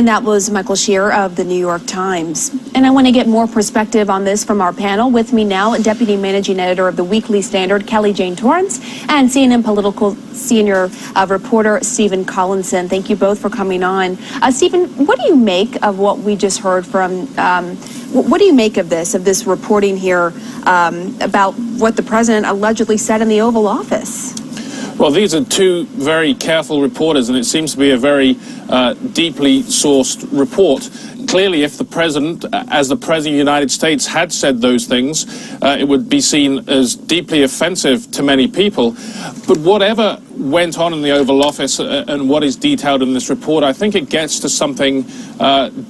And that was Michael Shear of the New York Times. And I want to get more perspective on this from our panel. With me now, Deputy Managing Editor of the Weekly Standard, Kelly Jane Torrance, and CNN political senior reporter Stephen Collinson. Thank you both for coming on. Stephen, what do you make of what we just heard from, what do you make of this reporting here about what the president allegedly said in the Oval Office? Well, these are two very careful reporters, and it seems to be a very deeply sourced report. Clearly, if the president, as the president of the United States, had said those things, it would be seen as deeply offensive to many people. But whatever went on in the Oval Office and what is detailed in this report, I think it gets to something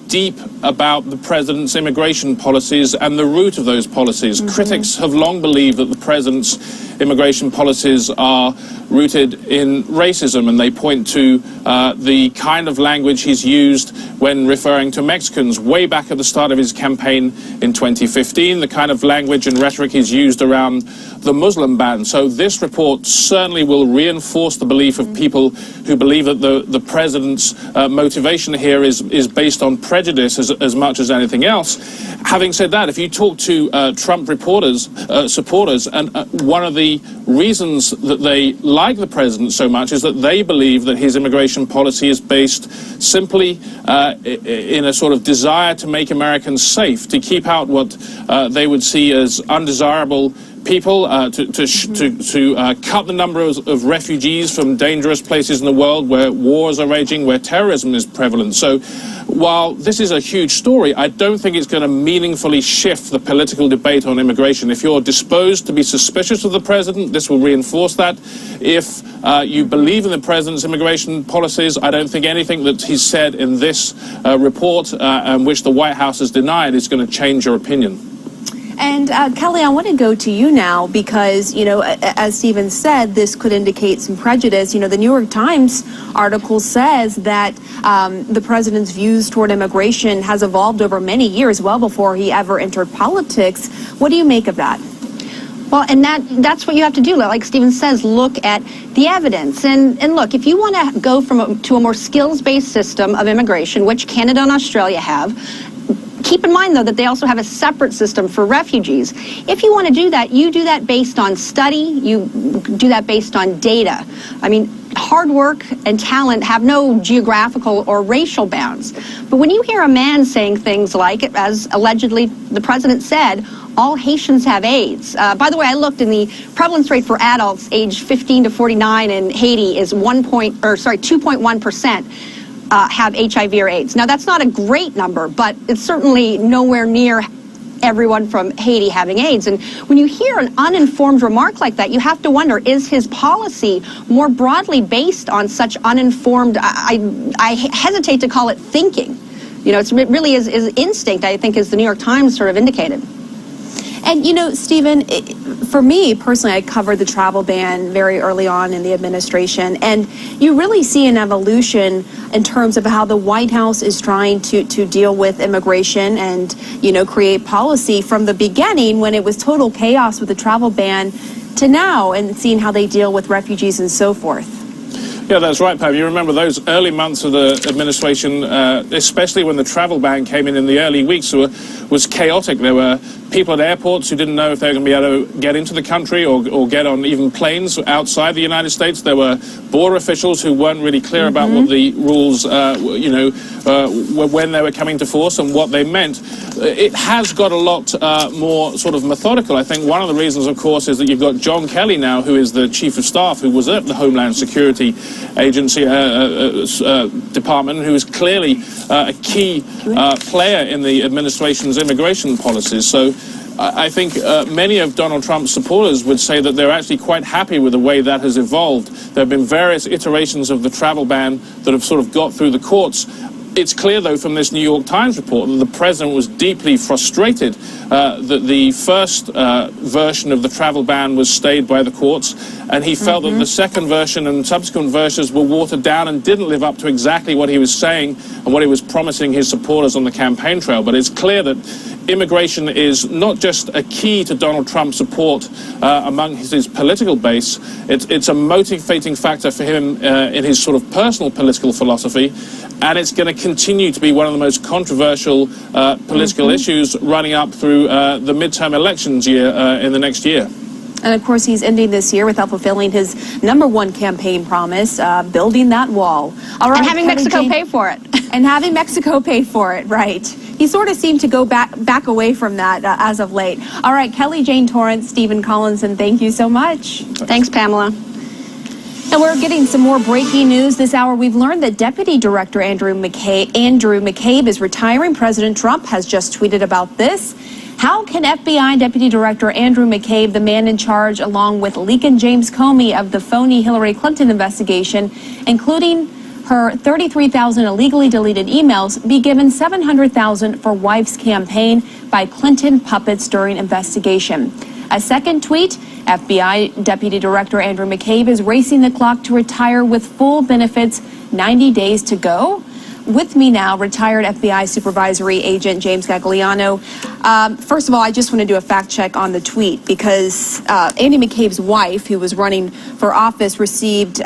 deep about the president's immigration policies and the root of those policies. Mm-hmm. Critics have long believed that the president's immigration policies are rooted in racism, and they point to the kind of language he's used when referring to Mexicans way back at the start of his campaign in 2015, the kind of language and rhetoric he's used around the Muslim ban. So this report certainly will reinforce the belief of people who believe that the president's motivation here is based on prejudice as much as anything else. Having said that, if you talk to Trump supporters, and one of the reasons that they like the president so much is that they believe that his immigration policy is based simply in a sort of desire to make Americans safe, to keep out what they would see as undesirable people, to cut the number of refugees from dangerous places in the world where wars are raging, where terrorism is prevalent. So while this is a huge story, I don't think it's going to meaningfully shift the political debate on immigration. If you're disposed to be suspicious of the president, this will reinforce that. If you believe in the president's immigration policies, I don't think anything that he's said in this report, which the White House has denied, is going to change your opinion. And Kelly, I want to go to you now because, you know, as Stephen said, this could indicate some prejudice. You know, the New York Times article says that the president's views toward immigration has evolved over many years, well before he ever entered politics. What do you make of that? Well, and that's what you have to do. Like Stephen says, look at the evidence. And look, if you want to go to a more skills-based system of immigration, which Canada and Australia have, keep in mind, though, that they also have a separate system for refugees. If you want to do that, you do that based on study. You do that based on data. I mean, hard work and talent have no geographical or racial bounds. But when you hear a man saying things like, as allegedly the president said, all Haitians have AIDS. By the way, I looked, and the prevalence rate for adults aged 15 to 49 in Haiti is 2.1%. Have HIV or AIDS. Now, that's not a great number, but it's certainly nowhere near everyone from Haiti having AIDS. And when you hear an uninformed remark like that, you have to wonder, is his policy more broadly based on such uninformed, I hesitate to call it thinking. You know, it really is instinct, I think, as the New York Times sort of indicated. And, you know, Stephen, for me personally, I covered the travel ban very early on in the administration, and you really see an evolution in terms of how the White House is trying to deal with immigration and, you know, create policy from the beginning when it was total chaos with the travel ban to now, and seeing how they deal with refugees and so forth. Yeah, that's right, Pam. You remember those early months of the administration, especially when the travel ban came in the early weeks, was chaotic. There were people at airports who didn't know if they were going to be able to get into the country or get on even planes outside the United States. There were border officials who weren't really clear about what the rules, when they were coming to force and what they meant. It has got a lot more sort of methodical. I think one of the reasons, of course, is that you've got John Kelly now, who is the Chief of Staff, who was at the Homeland Security Agency Department, who is clearly a key player in the administration's immigration policies. So I think many of Donald Trump's supporters would say that they're actually quite happy with the way that has evolved. There have been various iterations of the travel ban that have sort of got through the courts. It's clear, though, from this New York Times report that the president was deeply frustrated that the first version of the travel ban was stayed by the courts, and he felt that the second version and subsequent versions were watered down and didn't live up to exactly what he was saying and what he was promising his supporters on the campaign trail. But it's clear that immigration is not just a key to Donald Trump's support among his political base, it's a motivating factor for him in his sort of personal political philosophy, and it's going to continue to be one of the most controversial political issues running up through the midterm elections year in the next year. And of course, he's ending this year without fulfilling his #1 campaign promise, building that wall. All right, and having Mexico pay for it. And having Mexico pay for it, right. He sort of seemed to go back away from that as of late. All right, Kelly Jane Torrance, Stephen Collinson, thank you so much. Thanks, Pamela. And we're getting some more breaking news this hour. We've learned that Deputy Director Andrew Mccabe is retiring. President Trump has just tweeted about this. How can FBI Deputy Director Andrew Mccabe, the man in charge, along with Leakin James Comey of the phony Hillary Clinton investigation, including her 33,000 illegally deleted emails, be given $700,000 for wife's campaign by Clinton puppets during investigation? A second tweet, FBI Deputy Director Andrew Mccabe is racing the clock to retire with full benefits, 90 days to go. With me now, retired FBI supervisory agent James Gagliano. First of all, I just want to do a fact check on the tweet because Andy McCabe's wife, who was running for office, received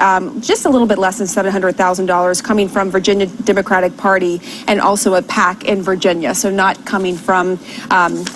just a little bit less than $700,000 coming from Virginia Democratic Party and also a PAC in Virginia. So not coming from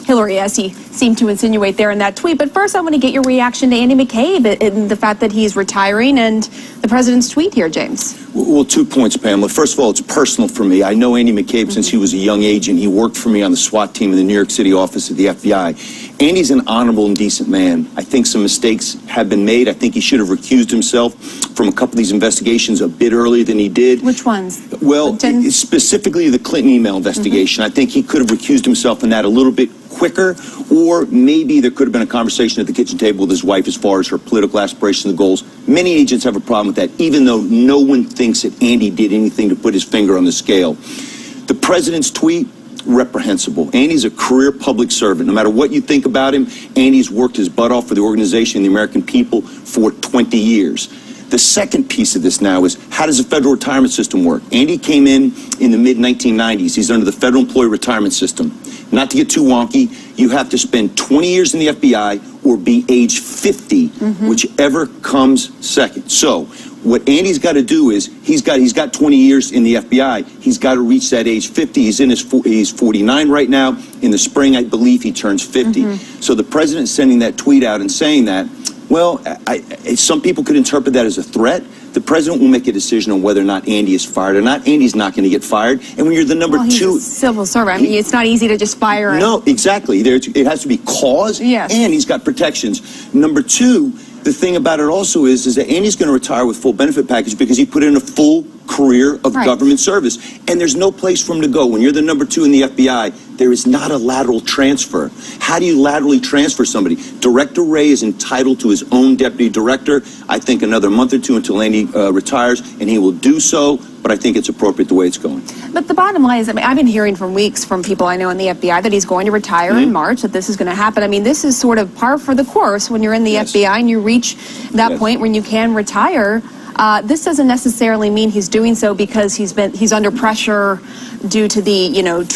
Hillary, as he seemed to insinuate there in that tweet. But first, I want to get your reaction to Andy McCabe and the fact that he's retiring and the president's tweet here, James. Well, 2 points, Pamela. First of all, it's personal for me. I know Andy McCabe since he was a young agent. He worked for me on the SWAT team in the New York City office of the FBI. Andy's an honorable and decent man. I think some mistakes have been made. I think he should have recused himself from a couple of these investigations a bit earlier than he did. Which ones? Well, specifically the Clinton email investigation. I think he could have recused himself in that a little bit quicker, or maybe there could have been a conversation at the kitchen table with his wife as far as her political aspirations and goals. Many agents have a problem with that, even though no one thinks that Andy did anything to put his finger on the scale. The president's tweet, reprehensible. Andy's a career public servant. No matter what you think about him, Andy's worked his butt off for the organization and the American people for 20 years. The second piece of this now is, how does the federal retirement system work? Andy came in the mid-1990s. He's under the federal employee retirement system. Not to get too wonky, you have to spend 20 years in the FBI or be age 50, whichever comes second. So what Andy's got to do is, he's got 20 years in the FBI. He's got to reach that age 50. He's 49 right now. In the spring, I believe he turns 50. So the president's sending that tweet out and saying that, well, some people could interpret that as a threat. The president will make a decision on whether or not Andy is fired or not. Andy's not going to get fired. And when you're the number two... He's a civil servant. I mean, it's not easy to just fire him. No, exactly. It has to be cause, and he's got protections. Number two, the thing about it also is that Andy's going to retire with full benefit package because he put in a full career of government service. And there's no place for him to go. When you're the number 2 in the FBI, there is not a lateral transfer. How do you laterally transfer somebody? Director Wray is entitled to his own deputy director. I think another month or two until Andy retires, and he will do so. But I think it's appropriate the way it's going. But the bottom line is, I mean, I've been hearing from weeks from people I know in the FBI that he's going to retire in March, that this is going to happen. I mean, this is sort of par for the course when you're in the FBI and you reach that point when you can retire. This doesn't necessarily mean he's doing so because he's under pressure due to the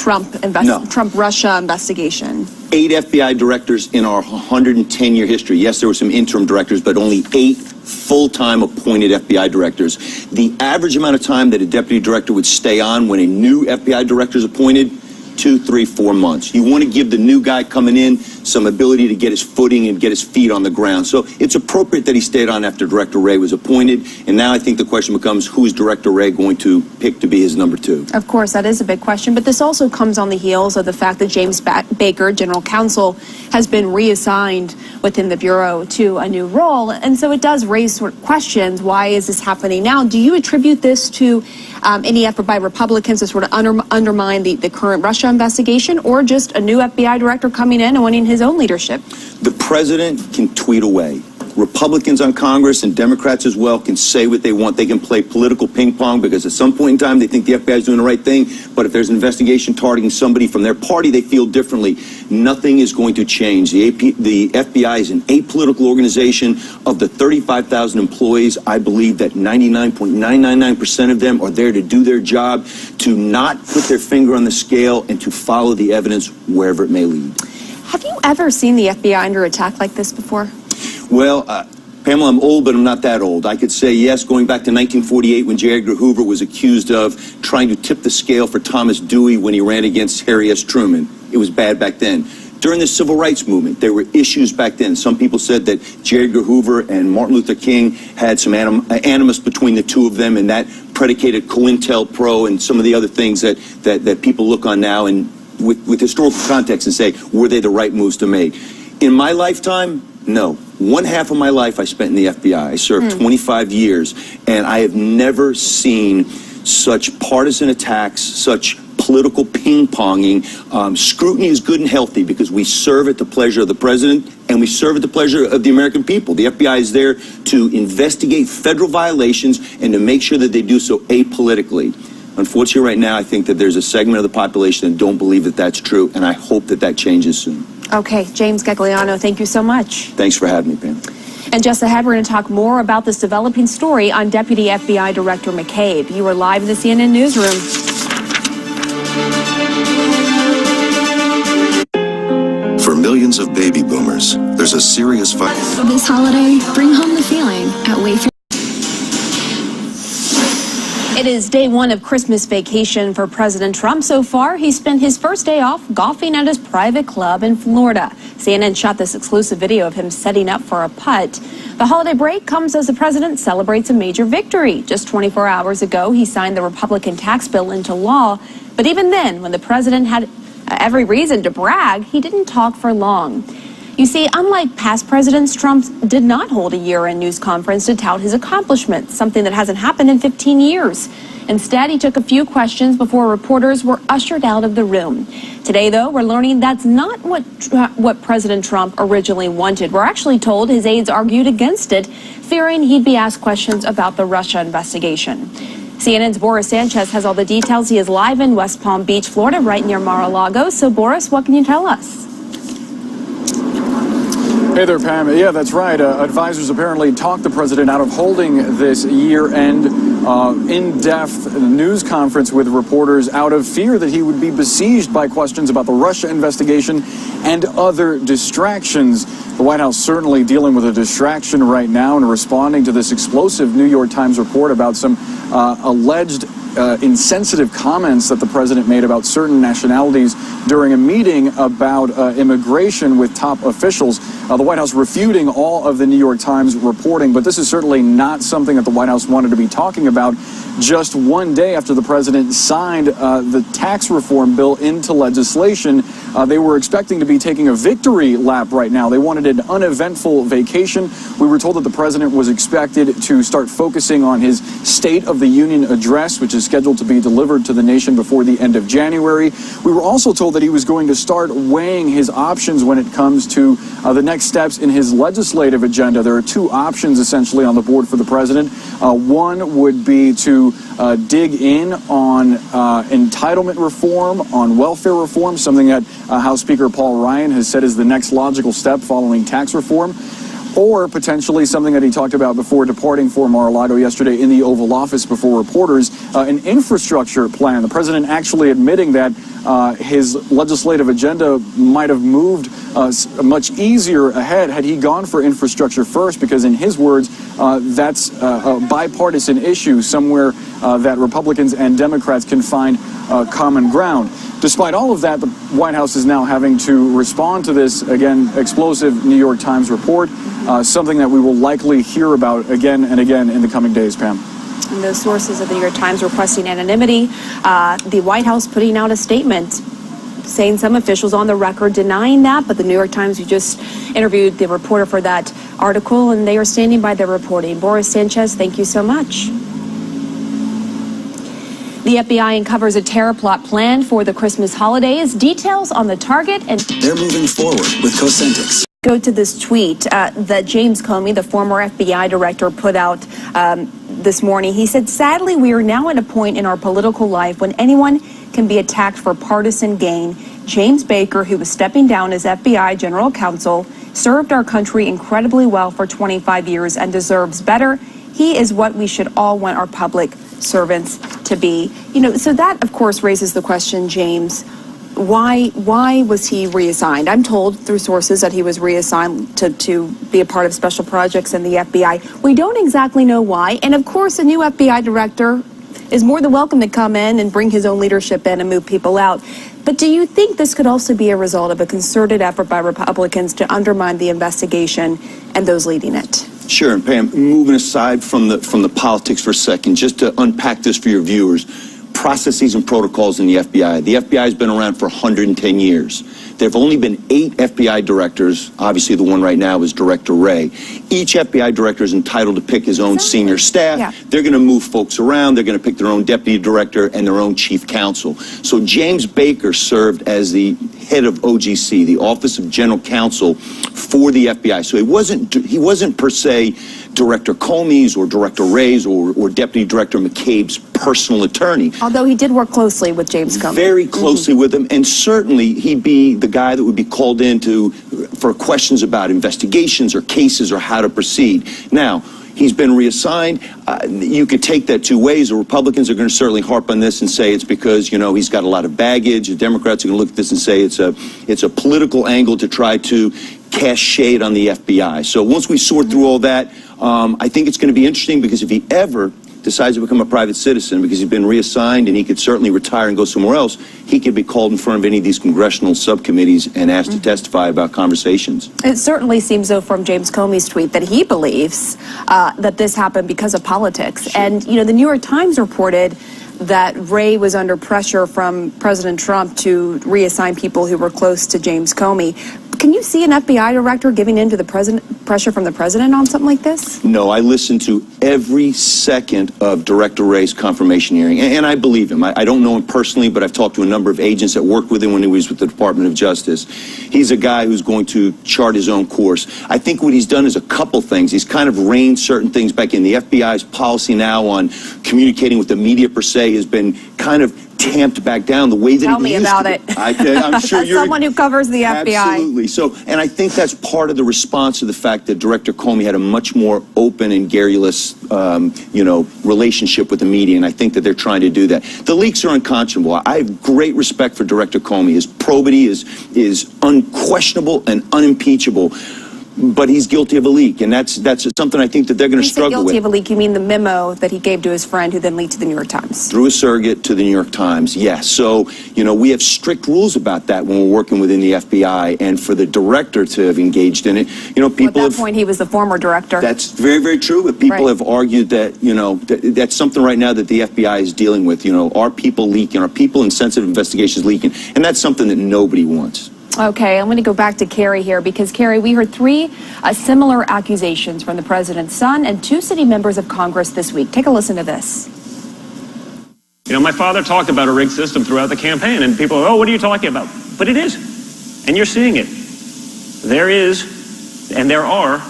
Trump-Russia investigation. 8 FBI directors in our 110-year history. Yes, there were some interim directors, but only 8 full-time appointed FBI directors. The average amount of time that a deputy director would stay on when a new FBI director is appointed, 2, 3, 4 months. You want to give the new guy coming in some ability to get his footing and get his feet on the ground. So it's appropriate that he stayed on after Director Wray was appointed. And now I think the question becomes, who is Director Wray going to pick to be his number 2? Of course, that is a big question. But this also comes on the heels of the fact that James Baker, General Counsel, has been reassigned within the Bureau to a new role. And so it does raise sort of questions. Why is this happening now? Do you attribute this to any effort by Republicans to sort of undermine the current Russia investigation, or just a new FBI director coming in and wanting his own leadership? The president can tweet away. Republicans on Congress and Democrats as well can say what they want. They can play political ping pong because at some point in time they think the FBI is doing the right thing, but if there's an investigation targeting somebody from their party, they feel differently. Nothing is going to change. The FBI is an apolitical organization. Of the 35,000 employees, I believe that 99.999% of them are there to do their job, to not put their finger on the scale, and to follow the evidence wherever it may lead. Have you ever seen the FBI under attack like this before? Well, Pamela, I'm old, but I'm not that old. I could say yes, going back to 1948 when J. Edgar Hoover was accused of trying to tip the scale for Thomas Dewey when he ran against Harry S. Truman. It was bad back then. During the Civil Rights Movement, there were issues back then. Some people said that J. Edgar Hoover and Martin Luther King had some animus between the two of them, and that predicated COINTELPRO and some of the other things that people look on now and with historical context and say, were they the right moves to make? In my lifetime, no. One half of my life I spent in the FBI. I served 25 years, and I have never seen such partisan attacks, such political ping-ponging. Scrutiny is good and healthy because we serve at the pleasure of the president and we serve at the pleasure of the American people. The FBI is there to investigate federal violations and to make sure that they do so apolitically. Unfortunately, right now, I think that there's a segment of the population that don't believe that that's true, and I hope that that changes soon. Okay, James Gagliano, thank you so much. Thanks for having me, Pam. And just ahead, we're going to talk more about this developing story on Deputy FBI Director Mccabe. You are live in the CNN Newsroom. For millions of baby boomers, there's a serious fight. This holiday, bring home the feeling at Wayfair. It is day one of Christmas vacation for President Trump. So far, he spent his first day off golfing at his private club in Florida. CNN shot this exclusive video of him setting up for a putt. The holiday break comes as the president celebrates a major victory. Just 24 hours ago, he signed the Republican tax bill into law. But even then, when the president had every reason to brag, he didn't talk for long. You see, unlike past presidents, Trump did not hold a year-end news conference to tout his accomplishments, something that hasn't happened in 15 years. Instead, he took a few questions before reporters were ushered out of the room. Today, though, we're learning that's not what President Trump originally wanted. We're actually told his aides argued against it, fearing he'd be asked questions about the Russia investigation. CNN's Boris Sanchez has all the details. He is live in West Palm Beach, Florida, right near Mar-a-Lago. So, Boris, what can you tell us? Hey there, Pam. Yeah, that's right. Advisors apparently talked the president out of holding this year-end in-depth news conference with reporters out of fear that he would be besieged by questions about the Russia investigation and other distractions. The White House certainly dealing with a distraction right now and responding to this explosive New York Times report about some alleged insensitive comments that the president made about certain nationalities during a meeting about immigration with top officials. The White House refuting all of the New York Times reporting, but this is certainly not something that the White House wanted to be talking about just one day after the president signed the tax reform bill into legislation. They were expecting to be taking a victory lap right now. They wanted an uneventful vacation. We were told that the president was expected to start focusing on his State of the Union address, which is scheduled to be delivered to the nation before the end of January. We were also told that he was going to start weighing his options when it comes to the next steps in his legislative agenda. There are two options essentially on the board for the president. One would be to dig in on entitlement reform, on welfare reform, something that House Speaker Paul Ryan has said is the next logical step following tax reform, or potentially something that he talked about before departing for Mar-a-Lago yesterday in the Oval Office before reporters, an infrastructure plan. The president actually admitting that his legislative agenda might have moved much easier ahead had he gone for infrastructure first, because in his words, that's a bipartisan issue, somewhere that Republicans and Democrats can find common ground. Despite all of that, the White House is now having to respond to this, again, explosive New York Times report, something that we will likely hear about again and again in the coming days, Pam. And those sources of the New York Times requesting anonymity, the White House putting out a statement saying some officials on the record denying that, but the New York Times, who just interviewed the reporter for that article, and they are standing by their reporting. Boris Sanchez, thank you so much. The FBI uncovers a terror plot planned for the Christmas holidays. Details on the target and... They're moving forward with Cosentix. Go to this tweet that James Comey, the former FBI director, put out this morning. He said, "Sadly, we are now at a point in our political life when anyone can be attacked for partisan gain. James Baker, who was stepping down as FBI general counsel, served our country incredibly well for 25 years and deserves better. He is what we should all want our public servants to be." So that, of course, raises the question, James, why was he reassigned? I'm told through sources that he was reassigned to be a part of special projects in the FBI. We don't exactly know why. And of course, a new FBI director is more than welcome to come in and bring his own leadership in and move people out. But do you think this could also be a result of a concerted effort by Republicans to undermine the investigation and those leading it? Sure, and Pam, moving aside from the politics for a second, just to unpack this for your viewers, processes and protocols in the FBI. The FBI has been around for 110 years. There have only been 8 FBI directors. Obviously, the one right now is Director Wray. Each FBI director is entitled to pick his own senior staff. Yeah. They're going to move folks around. They're going to pick their own deputy director and their own chief counsel. So James Baker served as the head of OGC, the Office of General Counsel for the FBI. So he wasn't per se Director Comey's or Director Wray's or Deputy Director Mccabe's personal attorney. Although he did work closely with James Comey. Very closely with him, and certainly he'd be the guy that would be called in for questions about investigations or cases or how to proceed. Now, he's been reassigned. You could take that two ways. The Republicans are going to certainly harp on this and say it's because, he's got a lot of baggage. The Democrats are going to look at this and say it's a political angle to try to cast shade on the FBI. So once we sort through all that, I think it's going to be interesting, because if he ever decides to become a private citizen, because he's been reassigned and he could certainly retire and go somewhere else, he could be called in front of any of these congressional subcommittees and asked to testify about conversations. It certainly seems, though, from James Comey's tweet that he believes that this happened because of politics. Sure. And, the New York Times reported that Wray was under pressure from President Trump to reassign people who were close to James Comey. Can you see an FBI director giving in to the pressure from the president on something like this? No, I listened to every second of Director Wray's confirmation hearing, and I believe him. I don't know him personally, but I've talked to a number of agents that worked with him when he was with the Department of Justice. He's a guy who's going to chart his own course. I think what he's done is a couple things. He's kind of reined certain things back in. The FBI's policy now on communicating with the media, per se, has been kind of tamped back down the way that Tell me about it. I'm sure As someone who covers the FBI. Absolutely. So, and I think that's part of the response to the fact that Director Comey had a much more open and garrulous, relationship with the media, and I think that they're trying to do that. The leaks are unconscionable. I have great respect for Director Comey. His probity is unquestionable and unimpeachable. But he's guilty of a leak, and that's something I think that they're going to struggle with. Guilty of a leak, you mean the memo that he gave to his friend who then leaked to the New York Times? Through a surrogate to the New York Times, yes. So, we have strict rules about that when we're working within the FBI, and for the director to have engaged in it, people at that point, he was the former director. That's very, very true, but people have argued that, that's something right now that the FBI is dealing with. Are people leaking? Are people in sensitive investigations leaking? And that's something that nobody wants. Okay, I'm going to go back to Carrie here, because, Carrie, we heard 3 similar accusations from the president's son and 2 sitting members of Congress this week. Take a listen to this. My father talked about a rigged system throughout the campaign, and people are, oh, what are you talking about? But it is, and you're seeing it. There is, and there are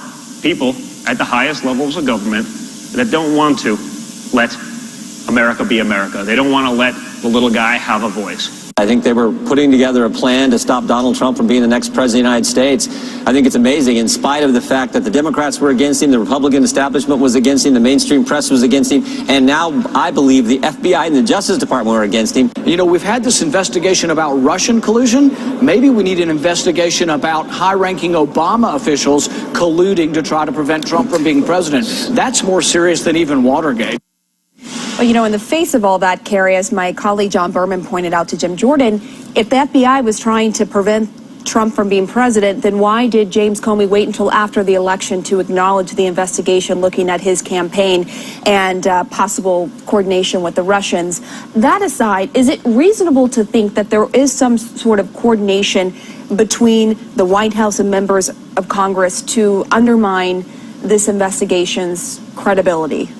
people at the highest levels of government that don't want to let America be America. They don't want to let the little guy have a voice. I think they were putting together a plan to stop Donald Trump from being the next president of the United States. I think it's amazing, in spite of the fact that the Democrats were against him, the Republican establishment was against him, the mainstream press was against him, and now I believe the FBI and the Justice Department were against him. We've had this investigation about Russian collusion. Maybe we need an investigation about high-ranking Obama officials colluding to try to prevent Trump from being president. That's more serious than even Watergate. Well, in the face of all that, Carrie, as my colleague John Berman pointed out to Jim Jordan, if the FBI was trying to prevent Trump from being president, then why did James Comey wait until after the election to acknowledge the investigation looking at his campaign and possible coordination with the Russians? That aside, is it reasonable to think that there is some sort of coordination between the White House and members of Congress to undermine this investigation's credibility?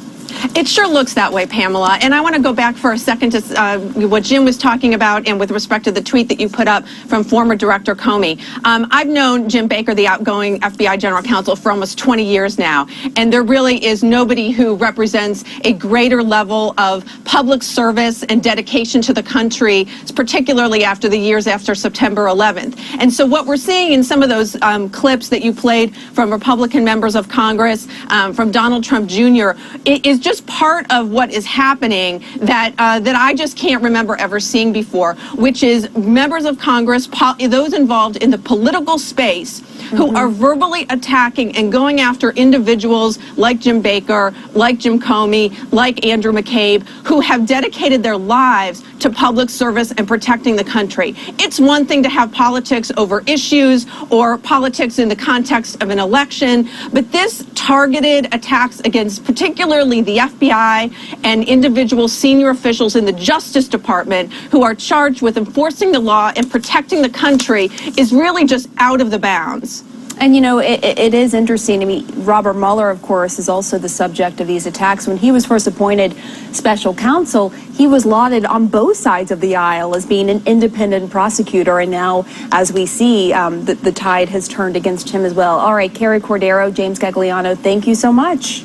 It sure looks that way, Pamela. And I want to go back for a second to what Jim was talking about and with respect to the tweet that you put up from former Director Comey. I've known Jim Baker, the outgoing FBI General Counsel, for almost 20 years now. And there really is nobody who represents a greater level of public service and dedication to the country, particularly after the years after September 11th. And so what we're seeing in some of those clips that you played from Republican members of Congress, from Donald Trump Jr., it is just part of what is happening that I just can't remember ever seeing before, which is members of Congress, those involved in the political space, who are verbally attacking and going after individuals like Jim Baker, like Jim Comey, like Andrew McCabe, who have dedicated their lives to public service and protecting the country. It's one thing to have politics over issues or politics in the context of an election, but this targeted attacks against particularly the FBI and individual senior officials in the Justice Department who are charged with enforcing the law and protecting the country is really just out of the bounds. And, you know, it is interesting. I mean, Robert Mueller, of course, is also the subject of these attacks. When he was first appointed special counsel, he was lauded on both sides of the aisle as being an independent prosecutor. And now, as we see, the tide has turned against him as well. All right, Carrie Cordero, James Gagliano, thank you so much.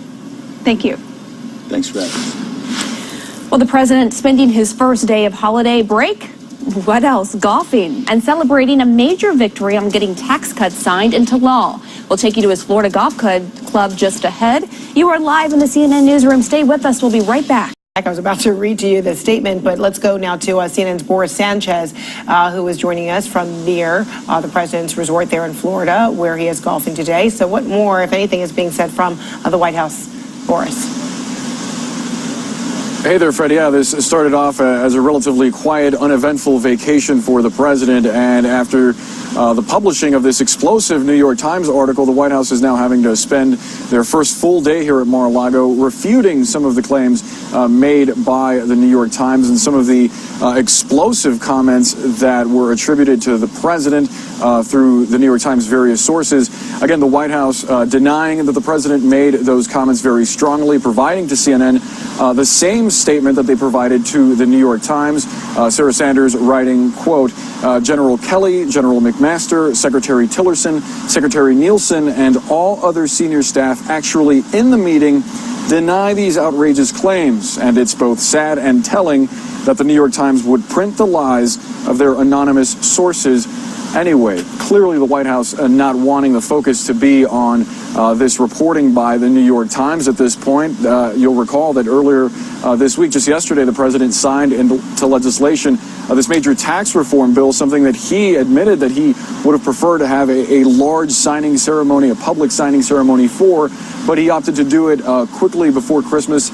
Thank you. Thanks for that. Well, the president spending his first day of holiday break. What else? Golfing and celebrating a major victory on getting tax cuts signed into law. We'll take you to his Florida Golf Club just ahead. You are live in the CNN newsroom. Stay with us. We'll be right back. I was about to read to you the statement, but let's go now to CNN's Boris Sanchez, who is joining us from near the president's resort there in Florida, where he is golfing today. So what more, if anything, is being said from the White House? Boris. Hey there, Fred. Yeah, this started off as a relatively quiet, uneventful vacation for the president. And after the publishing of this explosive New York Times article, the White House is now having to spend their first full day here at Mar-a-Lago refuting some of the claims made by the New York Times and some of the explosive comments that were attributed to the president through the New York Times' various sources. Again, the White House denying that the president made those comments very strongly, providing to CNN the same statement that they provided to the New York Times. Sarah Sanders writing, quote, General Kelly, General McMaster, Secretary Tillerson, Secretary Nielsen, and all other senior staff actually in the meeting deny these outrageous claims. And it's both sad and telling that the New York Times would print the lies of their anonymous sources anyway. Clearly, the White House not wanting the focus to be on this reporting by the New York Times at this point. You'll recall that earlier this week, just yesterday, the president signed into legislation this major tax reform bill, something that he admitted that he would have preferred to have a large signing ceremony, a public signing ceremony for, but he opted to do it quickly before Christmas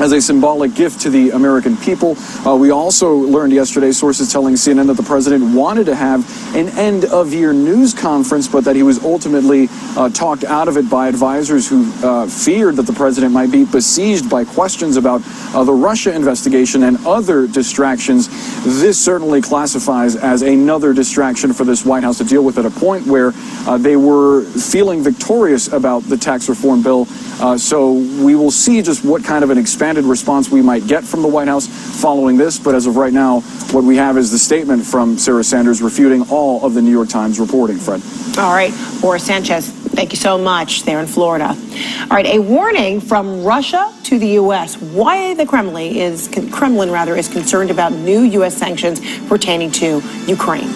as a symbolic gift to the American people. We also learned yesterday, sources telling CNN, that the president wanted to have an end-of-year news conference, but that he was ultimately talked out of it by advisors who feared that the president might be besieged by questions about the Russia investigation and other distractions. This certainly classifies as another distraction for this White House to deal with at a point where they were feeling victorious about the tax reform bill. So we will see just what kind of an expanded response we might get from the White House following this. But as of right now, what we have is the statement from Sarah Sanders refuting all of the New York Times reporting, Fred. All right, Boris Sanchez, thank you so much there in Florida. All right, a warning from Russia to the U.S. Why the Kremlin is concerned about new U.S. sanctions pertaining to Ukraine.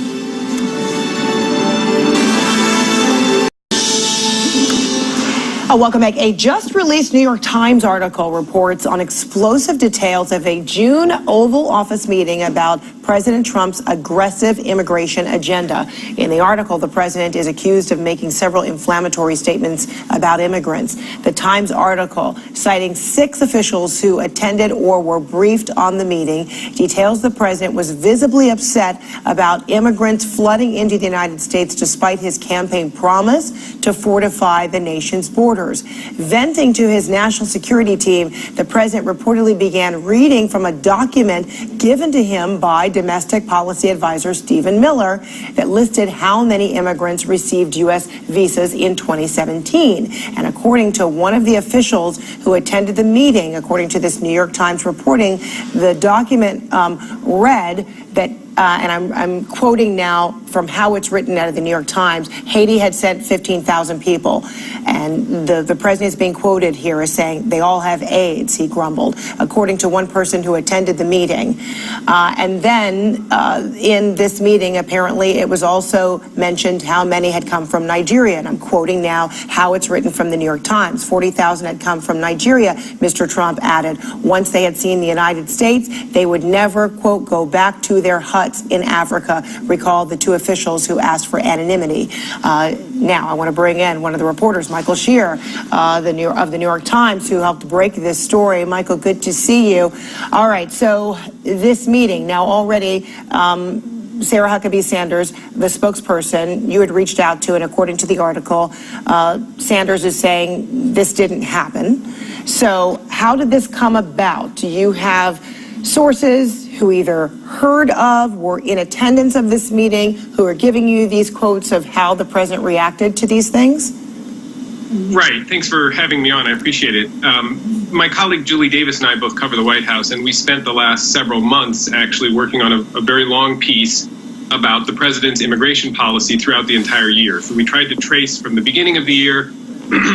Welcome back. A just-released New York Times article reports on explosive details of a June Oval Office meeting about President Trump's aggressive immigration agenda. In the article, the president is accused of making several inflammatory statements about immigrants. The Times article, citing 6 officials who attended or were briefed on the meeting, details the president was visibly upset about immigrants flooding into the United States despite his campaign promise to fortify the nation's borders. borders. Venting to his national security team, the president reportedly began reading from a document given to him by domestic policy advisor Stephen Miller that listed how many immigrants received U.S. visas in 2017. And according to one of the officials who attended the meeting, according to this New York Times reporting, the document read that, and I'm quoting now from how it's written out of the New York Times, Haiti had sent 15,000 people. And the president is being quoted here as saying, they all have AIDS, he grumbled, according to one person who attended the meeting. And then in this meeting, apparently, it was also mentioned how many had come from Nigeria. And I'm quoting now how it's written from the New York Times. 40,000 had come from Nigeria, Mr. Trump added. Once they had seen the United States, they would never, quote, go back to their huts in Africa, recalled the two officials who asked for anonymity. Now, I want to bring in one of the reporters, Michael Shear, of the New York Times, who helped break this story. Michael, good to see you. All right, so this meeting, now already Sarah Huckabee Sanders, the spokesperson, you had reached out to, and according to the article, Sanders is saying this didn't happen. So how did this come about? Do you have sources who either heard of, were in attendance of this meeting, who are giving you these quotes of how the president reacted to these things? Right. Thanks for having me on. I appreciate it. My colleague Julie Davis and I both cover the White House, and we spent the last several months actually working on a very long piece about the president's immigration policy throughout the entire year. So we tried to trace from the beginning of the year,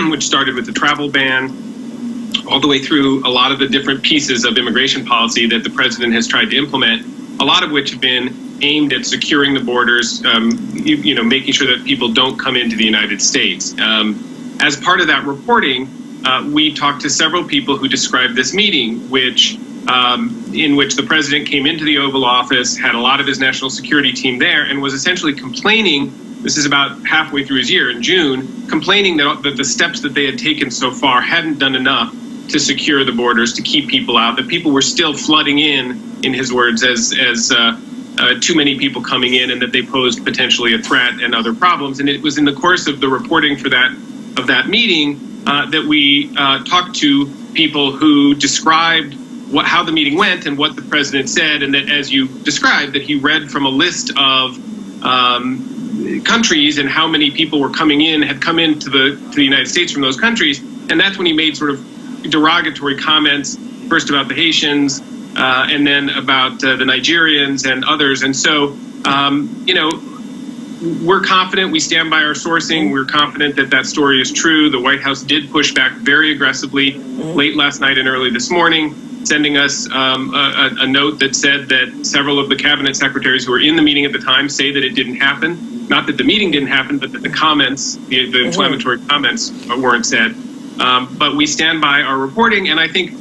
which started with the travel ban, all the way through a lot of the different pieces of immigration policy that the president has tried to implement, a lot of which have been aimed at securing the borders, making sure that people don't come into the United States. As part of that reporting, we talked to several people who described this meeting, in which the president came into the Oval Office, had a lot of his national security team there, and was essentially complaining, this is about halfway through his year in June, complaining that the steps that they had taken so far hadn't done enough to secure the borders, to keep people out, that people were still flooding in his words, as too many people coming in, and that they posed potentially a threat and other problems. And it was in the course of the reporting of that meeting that we talked to people who described how the meeting went and what the president said, and that, as you described, that he read from a list of countries and how many people were had come into the United States from those countries. And that's when he made sort of derogatory comments, first about the Haitians, and then about the Nigerians and others. And so, we're confident, we stand by our sourcing, we're confident that that story is true. The White House did push back very aggressively late last night and early this morning, sending us a note that said that several of the cabinet secretaries who were in the meeting at the time say that it didn't happen. Not that the meeting didn't happen, but that the comments, the inflammatory comments weren't said. But we stand by our reporting, and I think,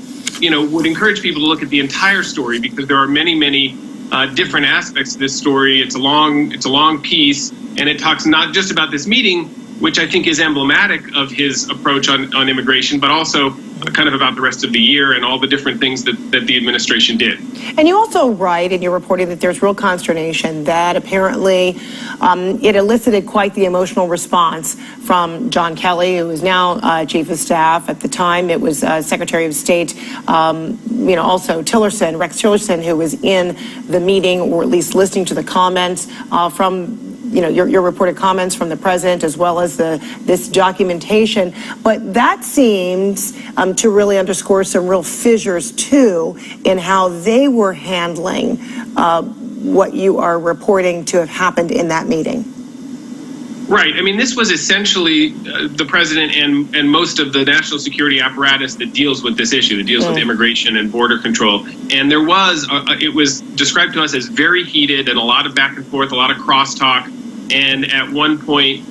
would encourage people to look at the entire story, because there are many, many different aspects to this story. It's a long piece, and it talks not just about this meeting, which I think is emblematic of his approach on immigration, but also kind of about the rest of the year and all the different things that the administration did. And you also write in your reporting that there's real consternation that apparently it elicited quite the emotional response from John Kelly, who is now Chief of Staff. At the time, it was Secretary of State, also Tillerson, Rex Tillerson, who was in the meeting, or at least listening to the comments from your reported comments from the president, as well as this documentation. But that seems to really underscore some real fissures, too, in how they were handling what you are reporting to have happened in that meeting. Right. I mean, this was essentially the president and most of the national security apparatus that deals with this issue, that deals with immigration and border control. And there was, it was described to us as very heated and a lot of back and forth, a lot of crosstalk. And at one point,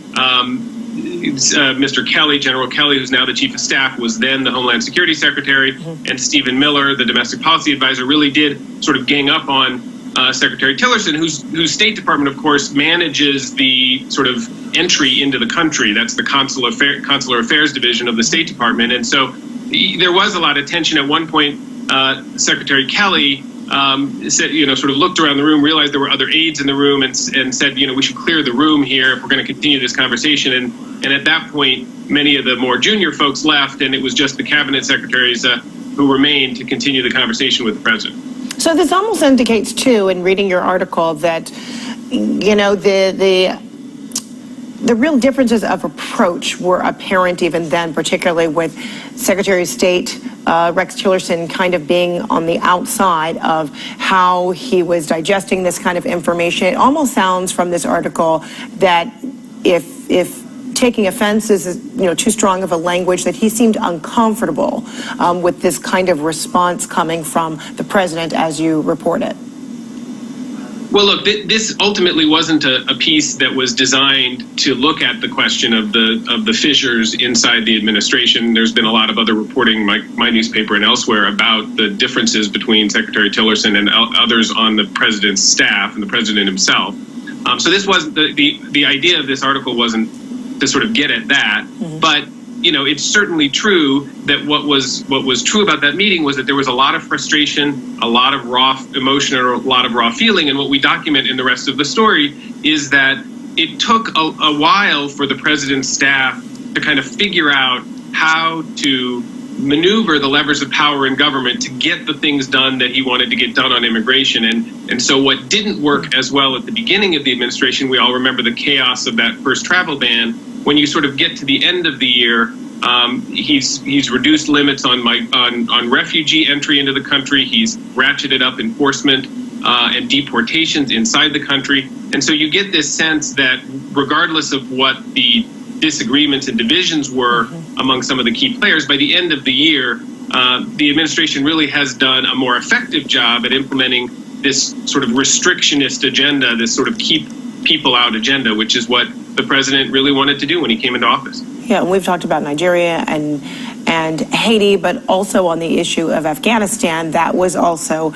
Mr. Kelly, General Kelly, who's now the Chief of Staff, was then the Homeland Security Secretary, and Stephen Miller, the Domestic Policy Advisor, really did sort of gang up on Secretary Tillerson, whose State Department, of course, manages the sort of entry into the country. That's the Consular Affairs Division of the State Department. And so there was a lot of tension. At one point, Secretary Kelly said, sort of looked around the room, realized there were other aides in the room, and said, we should clear the room here if we're going to continue this conversation. And at that point, many of the more junior folks left, and it was just the cabinet secretaries who remained to continue the conversation with the president. So this almost indicates, too, in reading your article, that, the real differences of approach were apparent even then, particularly with Secretary of State Rex Tillerson kind of being on the outside of how he was digesting this kind of information. It almost sounds from this article that if taking offense is too strong of a language, that he seemed uncomfortable with this kind of response coming from the president, as you report it. Well, look, this ultimately wasn't a piece that was designed to look at the question of the fissures inside the administration. There's been a lot of other reporting, my newspaper and elsewhere, about the differences between Secretary Tillerson and others on the president's staff and the president himself. So this wasn't the idea of this article wasn't to sort of get at that, but it's certainly true that what was true about that meeting was that there was a lot of frustration, a lot of raw emotion, or a lot of raw feeling. And what we document in the rest of the story is that it took a while for the president's staff to kind of figure out how to maneuver the levers of power in government to get the things done that he wanted to get done on immigration. And so what didn't work as well at the beginning of the administration, we all remember the chaos of that first travel ban. When you sort of get to the end of the year, he's reduced limits on refugee entry into the country. He's ratcheted up enforcement and deportations inside the country. And so you get this sense that regardless of what the disagreements and divisions were among some of the key players, by the end of the year, the administration really has done a more effective job at implementing this sort of restrictionist agenda, this sort of keep people out agenda, which is what the president really wanted to do when he came into office. Yeah, and we've talked about Nigeria and Haiti, but also on the issue of Afghanistan, that was also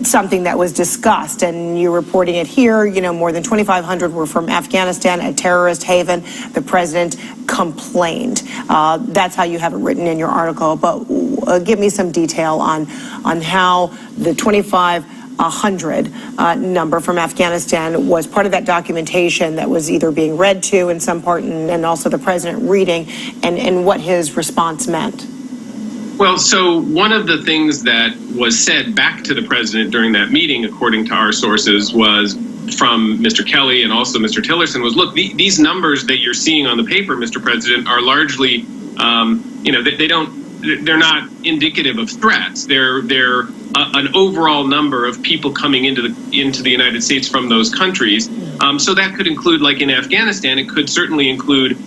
something that was discussed. And you're reporting it here, more than 2,500 were from Afghanistan, a terrorist haven. The president complained. That's how you have it written in your article. But give me some detail on how the 2,500 number from Afghanistan was part of that documentation that was either being read to in some part and also the president reading, and what his response meant. Well, so one of the things that was said back to the president during that meeting, according to our sources, was from Mr. Kelly and also Mr. Tillerson, was, look, these numbers that you're seeing on the paper, Mr. President, are largely, they're not indicative of threats. They're an overall number of people coming into the United States from those countries. So that could include, like in Afghanistan, it could certainly include,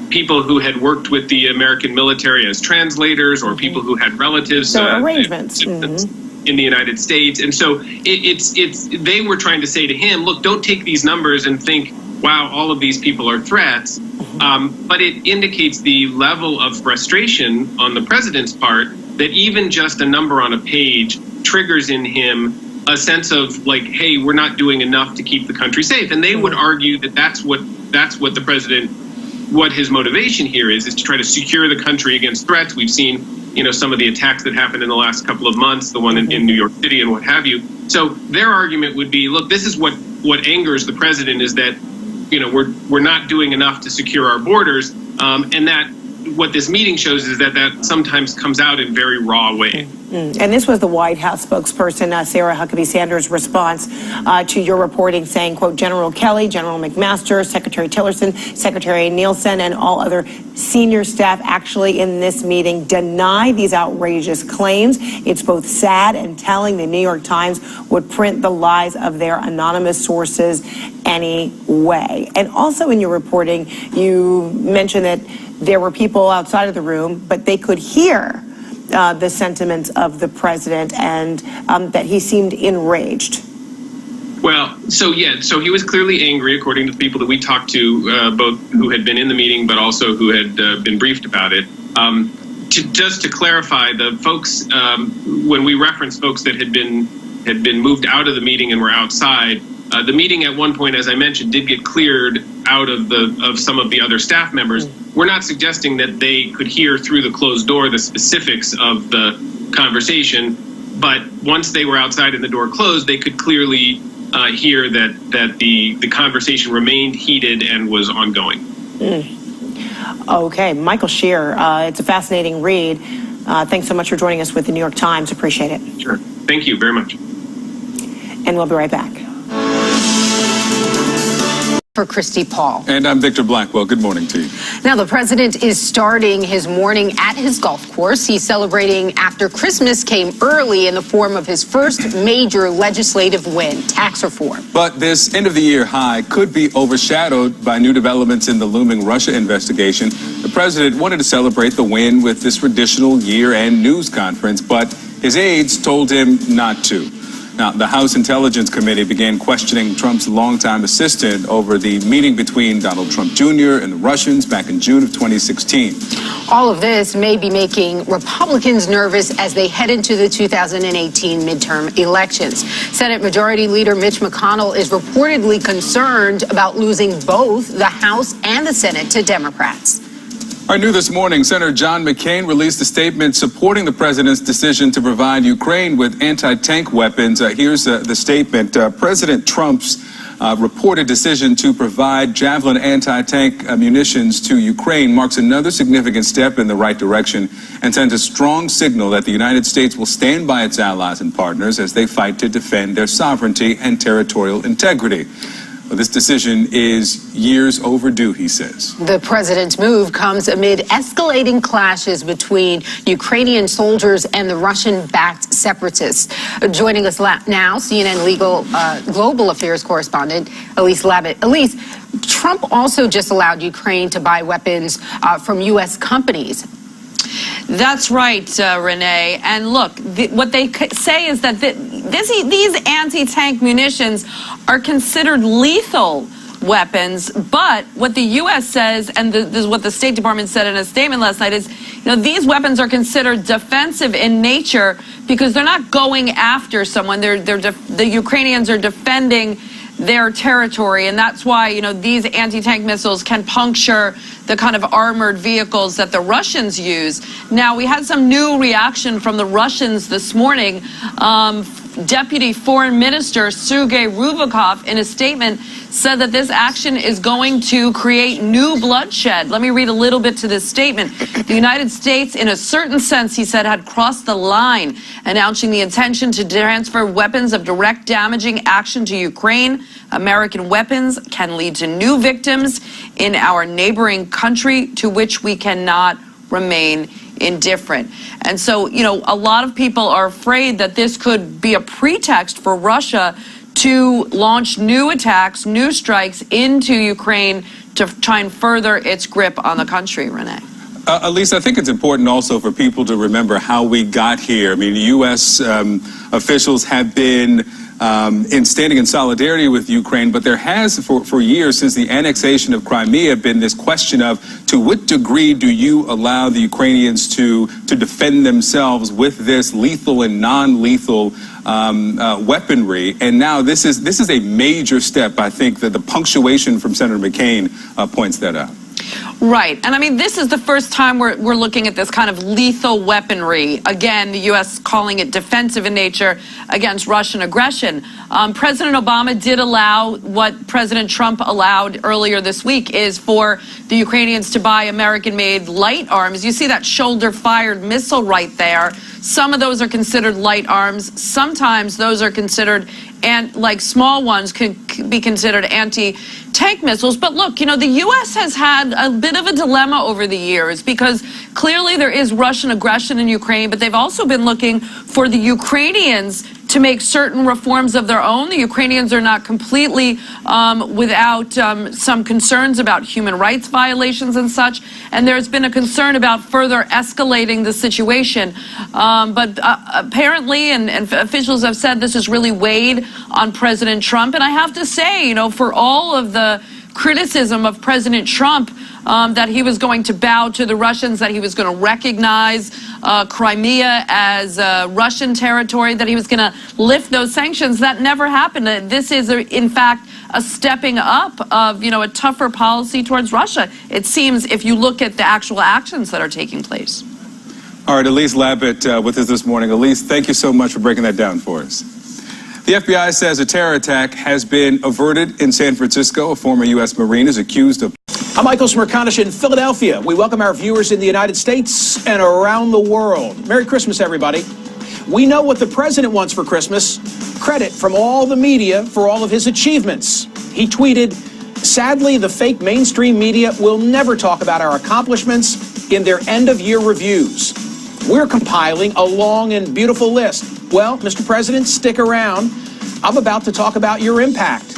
people who had worked with the American military as translators, or people who had relatives. So arrangements. In the United States. And so they were trying to say to him, look, don't take these numbers and think, wow, all of these people are threats. But it indicates the level of frustration on the president's part that even just a number on a page triggers in him a sense of like, hey, we're not doing enough to keep the country safe. And they would argue that that's what the president, what his motivation here is to try to secure the country against threats. We've seen, some of the attacks that happened in the last couple of months, the one in New York City and what have you. So their argument would be, look, this is what angers the president, is that, we're not doing enough to secure our borders. And that what this meeting shows is that sometimes comes out in very raw ways. And this was the White House spokesperson, Sarah Huckabee Sanders' response to your reporting, saying, quote, General Kelly, General McMaster, Secretary Tillerson, Secretary Nielsen, and all other senior staff actually in this meeting deny these outrageous claims. It's both sad and telling. The New York Times would print the lies of their anonymous sources anyway. And also in your reporting, you mentioned that there were people outside of the room, but they could hear the sentiments of the president, and that he seemed enraged. Well, so he was clearly angry, according to the people that we talked to, both who had been in the meeting, but also who had been briefed about it. Just to clarify, the folks, when we reference folks that had been moved out of the meeting and were outside, the meeting at one point, as I mentioned, did get cleared out of some of the other staff members. We're not suggesting that they could hear through the closed door the specifics of the conversation, but once they were outside and the door closed, they could clearly hear that the conversation remained heated and was ongoing. Okay, Michael Shear, it's a fascinating read. Thanks so much for joining us with the New York Times. Appreciate it. Sure. Thank you very much. And we'll be right back. For Christy Paul. And I'm Victor Blackwell. Good morning to you. Now, the president is starting his morning at his golf course. He's celebrating after Christmas came early in the form of his first major legislative win, tax reform. But this end-of-the-year high could be overshadowed by new developments in the looming Russia investigation. The president wanted to celebrate the win with this traditional year-end news conference, but his aides told him not to. Now, the House Intelligence Committee began questioning Trump's longtime assistant over the meeting between Donald Trump Jr. and the Russians back in June of 2016. All of this may be making Republicans nervous as they head into the 2018 midterm elections. Senate Majority Leader Mitch McConnell is reportedly concerned about losing both the House and the Senate to Democrats. Our new this morning, Senator John McCain released a statement supporting the president's decision to provide Ukraine with anti-tank weapons. Here's the statement. President Trump's reported decision to provide Javelin anti-tank munitions to Ukraine marks another significant step in the right direction and sends a strong signal that the United States will stand by its allies and partners as they fight to defend their sovereignty and territorial integrity. Well, this decision is years overdue, he says. The president's move comes amid escalating clashes between Ukrainian soldiers and the Russian-backed separatists. Joining us now, CNN legal global affairs correspondent Elise Labott. Elise, Trump also just allowed Ukraine to buy weapons from U.S. companies. That's right, Renee. And look, what they say is that these anti-tank munitions are considered lethal weapons, but what the U.S. says, and this is what the State Department said in a statement last night, is, these weapons are considered defensive in nature because they're not going after someone. The Ukrainians are defending their territory, and that's why these anti-tank missiles can puncture the kind of armored vehicles that the Russians use. Now, we had some new reaction from the Russians this morning. Deputy Foreign Minister Sergei Rubikov, in a statement, said that this action is going to create new bloodshed. Let me read a little bit to this statement. The United States, in a certain sense, he said, had crossed the line, announcing the intention to transfer weapons of direct damaging action to Ukraine. American weapons can lead to new victims in our neighboring country to which we cannot remain indifferent. And so, a lot of people are afraid that this could be a pretext for Russia to launch new attacks, new strikes into Ukraine to try and further its grip on the country, Renee. Elise, I think it's important also for people to remember how we got here. I mean, U.S. Officials have been standing in solidarity with Ukraine, but there has, for years since the annexation of Crimea, been this question of to what degree do you allow the Ukrainians to defend themselves with this lethal and non-lethal weaponry. And now this is a major step. I think that the punctuation from Senator McCain points that out. Right. And I mean, this is the first time we're looking at this kind of lethal weaponry. Again, the U.S. calling it defensive in nature against Russian aggression. President Obama did allow what President Trump allowed earlier this week is for the Ukrainians to buy American-made light arms. You see that shoulder-fired missile right there. Some of those are considered light arms. Sometimes those are considered, and like small ones can be considered anti-tank missiles. But look, the U.S. has had a bit of a dilemma over the years because clearly there is Russian aggression in Ukraine, but they've also been looking for the Ukrainians to make certain reforms of their own. The Ukrainians are not completely without some concerns about human rights violations and such, and there's been a concern about further escalating the situation. But apparently, and officials have said this has really weighed on President Trump. And I have to say, for all of the criticism of President Trump that he was going to bow to the Russians, that he was going to recognize Crimea as Russian territory, that he was going to lift those sanctions. That never happened. This is, in fact, a stepping up of, a tougher policy towards Russia. It seems if you look at the actual actions that are taking place. All right, Elise Labott with us this morning. Elise, thank you so much for breaking that down for us. The FBI says a terror attack has been averted in San Francisco. A former U.S. Marine is accused of... I'm Michael Smerconish in Philadelphia. We welcome our viewers in the United States and around the world. Merry Christmas, everybody. We know what the president wants for Christmas. Credit from all the media for all of his achievements. He tweeted, "Sadly, the fake mainstream media will never talk about our accomplishments in their end-of-year reviews. We're compiling a long and beautiful list." Well, Mr. President, stick around. I'm about to talk about your impact.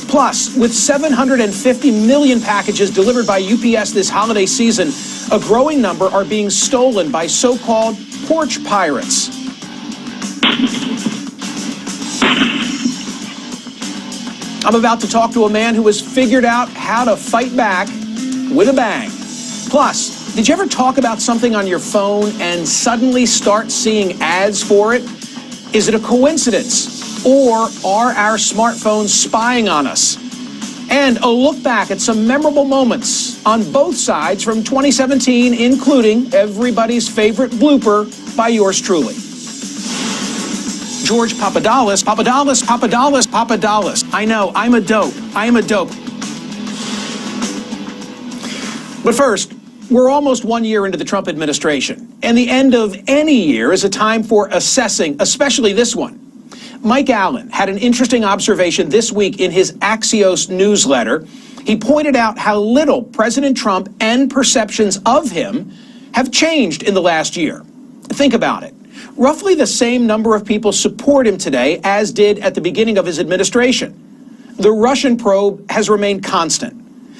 Plus, with 750 million packages delivered by UPS this holiday season, a growing number are being stolen by so-called porch pirates. I'm about to talk to a man who has figured out how to fight back with a bang. Plus, did you ever talk about something on your phone and suddenly start seeing ads for it? Is it a coincidence, or are our smartphones spying on us? And a look back at some memorable moments on both sides from 2017, including everybody's favorite blooper by yours truly. George Papadopoulos. I know, I'm a dope. But first, we're almost 1 year into the Trump administration, and the end of any year is a time for assessing, especially this one. Mike Allen had an interesting observation this week in his Axios newsletter. He pointed out how little President Trump and perceptions of him have changed in the last year. Think about it. Roughly the same number of people support him today as did at the beginning of his administration. The Russian probe has remained constant.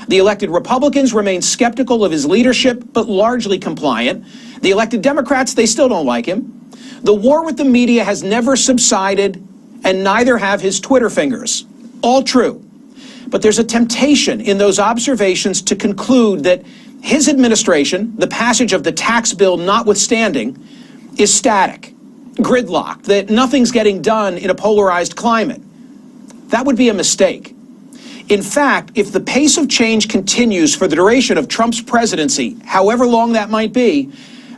The elected Republicans remain skeptical of his leadership, but largely compliant. The elected Democrats, they still don't like him. The war with the media has never subsided, and neither have his Twitter fingers. All true. But there's a temptation in those observations to conclude that his administration, the passage of the tax bill notwithstanding, is static, gridlocked, that nothing's getting done in a polarized climate. That would be a mistake. In fact, if the pace of change continues for the duration of Trump's presidency, however long that might be,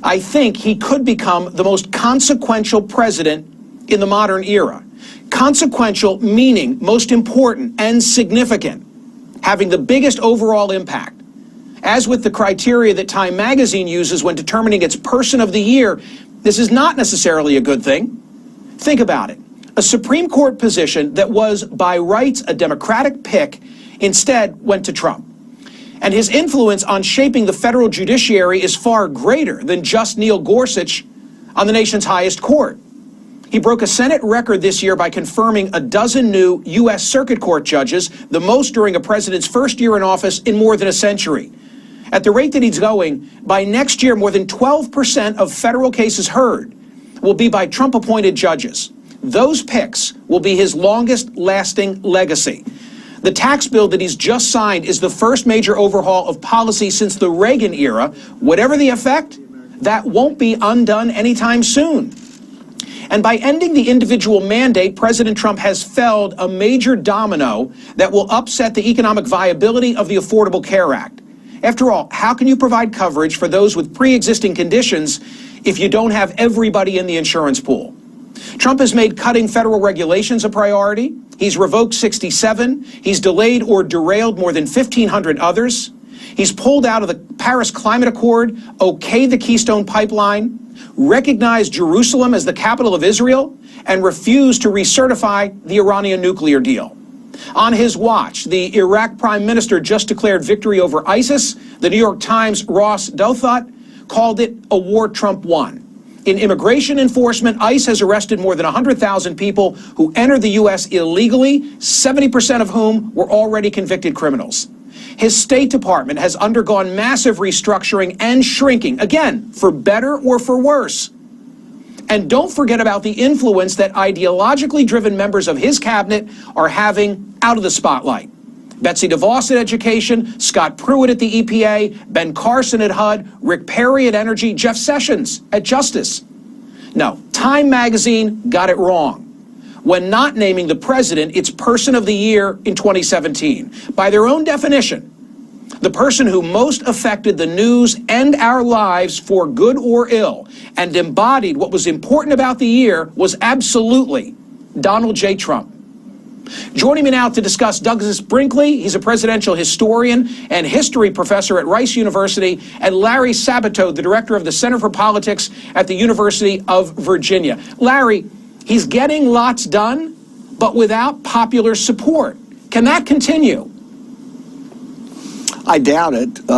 I think he could become the most consequential president in the modern era. Consequential meaning most important and significant, having the biggest overall impact. As with the criteria that Time magazine uses when determining its person of the year, this is not necessarily a good thing. Think about it. A Supreme Court position that was by rights a Democratic pick instead went to Trump. And his influence on shaping the federal judiciary is far greater than just Neil Gorsuch on the nation's highest court. He broke a Senate record this year by confirming a dozen new U.S. Circuit Court judges, the most during a president's first year in office in more than a century. At the rate that he's going, by next year, more than 12% of federal cases heard will be by Trump-appointed judges. Those picks will be his longest-lasting legacy. The tax bill that he's just signed is the first major overhaul of policy since the Reagan era. Whatever the effect, that won't be undone anytime soon. And by ending the individual mandate, President Trump has felled a major domino that will upset the economic viability of the Affordable Care Act. After all, how can you provide coverage for those with pre-existing conditions if you don't have everybody in the insurance pool? Trump has made cutting federal regulations a priority. He's revoked 67. He's delayed or derailed more than 1,500 others. He's pulled out of the Paris Climate Accord, okayed the Keystone Pipeline, recognized Jerusalem as the capital of Israel, and refused to recertify the Iranian nuclear deal. On his watch, the Iraq prime minister just declared victory over ISIS. The New York Times' Ross Douthat called it a war Trump won. In immigration enforcement, ICE has arrested more than 100,000 people who entered the U.S. illegally, 70% of whom were already convicted criminals. His State Department has undergone massive restructuring and shrinking, again, for better or for worse. And don't forget about the influence that ideologically driven members of his cabinet are having out of the spotlight. Betsy DeVos at Education, Scott Pruitt at the EPA, Ben Carson at HUD, Rick Perry at Energy, Jeff Sessions at Justice. No, Time magazine got it wrong when not naming the president its Person of the Year in 2017. By their own definition, The person who most affected the news and our lives for good or ill and embodied what was important about the year was absolutely Donald J. Trump. Joining me now to discuss Douglas Brinkley, he's a presidential historian and history professor at Rice University, and Larry Sabato, the director of the Center for Politics at the University of Virginia. Larry, he's getting lots done, but without popular support. Can that continue? I doubt it.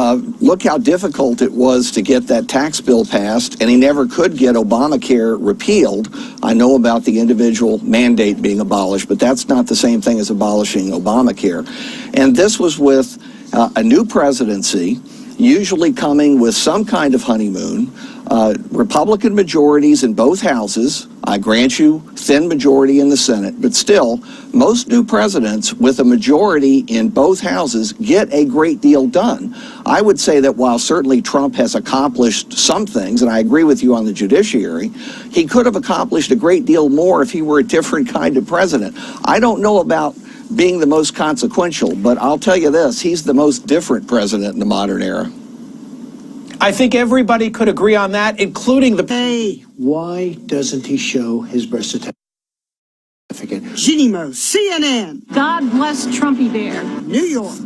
Look how difficult it was to get that tax bill passed, and he never could get Obamacare repealed. I know about the individual mandate being abolished, but that's not the same thing as abolishing Obamacare. And this was with a new presidency, usually coming with some kind of honeymoon, Republican majorities in both houses. I grant you, thin majority in the Senate, but still, most new presidents with a majority in both houses get a great deal done. I would say that while certainly Trump has accomplished some things, and I agree with you on the judiciary, he could have accomplished a great deal more if he were a different kind of president. I don't know about being the most consequential, but I'll tell you this, he's the most different president in the modern era. I think everybody could agree on that, including the... Hey, why doesn't he show his birth certificate? Genimo, CNN. God bless Trumpy Bear. New York.